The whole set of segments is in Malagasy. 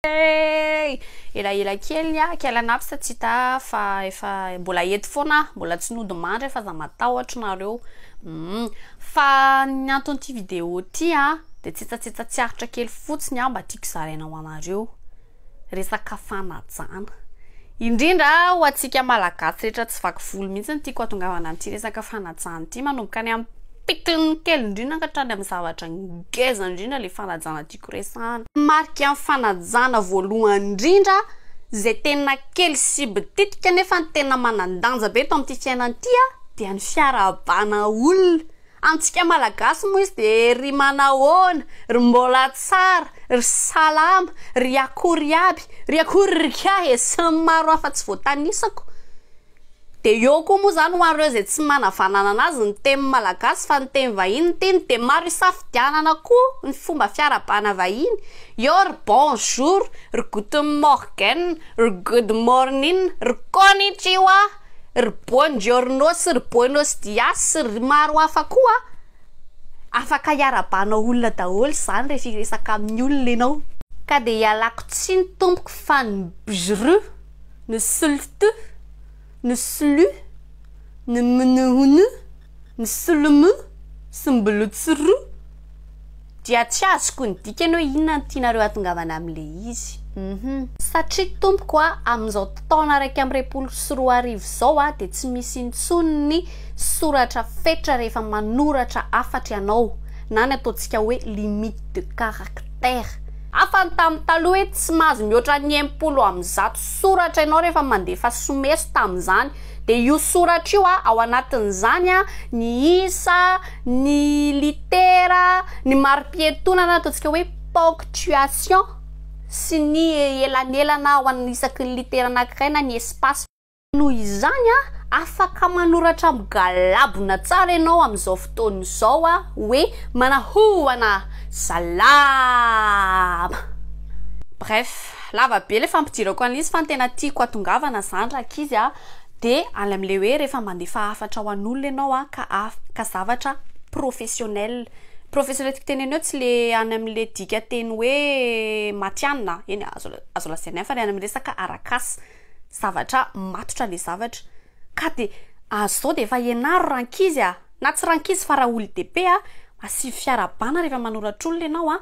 Ela kely kelanapy sa tsy hita fa efa mbola eto foana, mbola tsy nody mandry fa za matahotra nareo. Fa ny anton'ity vidéo ty de tsitsitsitsaritra kely fotsiny mba tiako zaraina ho anareo. Resaka fanajana. Indrindra ho antsika malagasy rehetra tsy vaky volo mihitsy ny tiako atongavana amin'ity resaka fanajana ity, manomboka any amin'ny pitiny kely indrindra ka hatrany amin'ny zavatra ngeza indrindra le fanajana tiako resahana. Marika amin'ny fanajana voalohany indrindra zay tena kely sy bititika nefa tena manandanja be eto amin'ity fiainan'ity dia ny fiarabana olona. Antsika malagasy moa izy de ry manahoana, ry mbola tsara, ry salama, ry akory aby, ry akory rikahe sy ny maro hafa tsy voatanisako. De eo koa moa zany ho an'ireo zay tsy manavanana anazy ny teny malagasy fa ny teny vahiny teny de maro isafidianana koa ny fomba fiarabana vahiny. Eo ry bonjour, ry guten morgen, ry good morning, ry konnichiwa, ry buongiorno sy ry buenos dias, ry maro hafa koa. Afaka iarabana olona daholo zany rehefa resaka amin'ny olona ianao. Ka de ialako tsy ny tompoko fa ny bjru, ny sultu, ny slu, ny mnuhunu, ny sulmu, sy ny blutsuru. Dia tsy azoko ny dikany hoe inona ny tianareo atongavana amin'le izy. Satria tompoko amin'izao taona 2024 zao de tsy misy intsony ny soratra fetra rehefa manoratra afatra ianao, na ny ataontsika hoe limite de caractère. Afa ny tamin'ny taloha hoe tsy mahazo mihoatra ny 100 soratra ianao rehefa mandefa someso tamin'izany. De io soratra io ao anatin'izany ny isa, ny litera, ny mari-piantonana ataontsika hoe ponctuation sy ny elanelana ao anisaky ny litera anankiray na ny espace. Noho izany afaka manoratra migalabona tsara ianao amin'izao fotoana izao hoe manahoana salama. Bref, lava be le fampidirako an'izy fa ny tena tiako atongavana zany rakizy de any amin'le hoe rehefa mandefa afatra ho an'olona ianao ka zavatra professionnel. Professionnel tiako teneno tsy le any amin'le dika teny hoe matianina, eny azo lazaina fa le any amin'ny resaka arak'asa, zavatra matotra le zavatra. Ka de azo de efa ianaro rankizy na tsy rankizy fa raha olon-dehibe masivy fiarabana rehefa manoratra olona ianao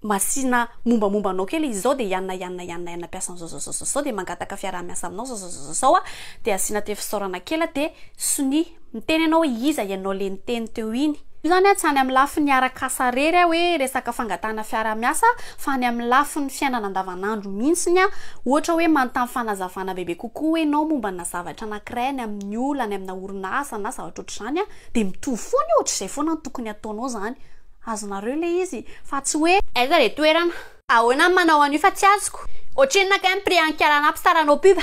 masina mombamombanao kely izao de ianna piasa zao de mangataka fiara-miasa aminao zao de asina tefisaorana kely de sony miteny ianao hoe iza ianao le niteny teo iny. Io zany tsy any amin'ny lafiny arak'asa rery hoe resaka fangatana fiara-miasa fa any amin'ny lafiny fiainana andavanandro mihitsiny ohatra hoe manontany fanazavana bebe kokoa hoe ianao momba na zavatra anankiray any amin'ny olona, any amina orinasa na zavatra ohatr'izany de mitovy foana ohatr'izay foana ny tokony ataonao zany. Azonareo le izy fa tsy hoe aiza le toerana ahoana manao an'io fa tsy azoko ohatrinona ka priankiaranapy saranao piba.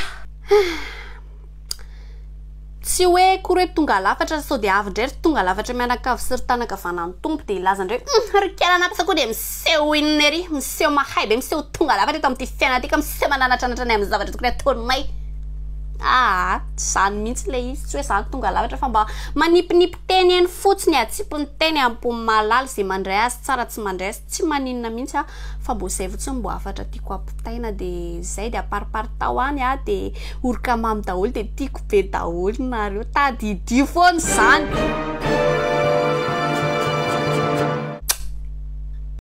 Tsy hoe kory hoe tonga lafatra sao de avy indray ry tonga lafatra mianakavy sy ry tanakavanan'ny tompo de ilaza indray ry kiaranapy sa koa de miseho inona ery, miseho mahay be, miseho tonga lafatra eto amin'ity fiainana ty ka miseho mananatranatra ny amin'ny zavatra tokony ataonay. Tsy zany mihitsy le izy, tsy hoe zany tonga lavatra fa mba manipinipy teny eny fotsiny atsipony teny ampony malala zay mandray azy tsara tsy mandray azy tsy maninona mihitsy fa mbo zay fotsiny mbo afatra tiako ampitaina de zay de aparipary tao any de orika mamy daholo de tiako be daholo nareo tadidio foana zany.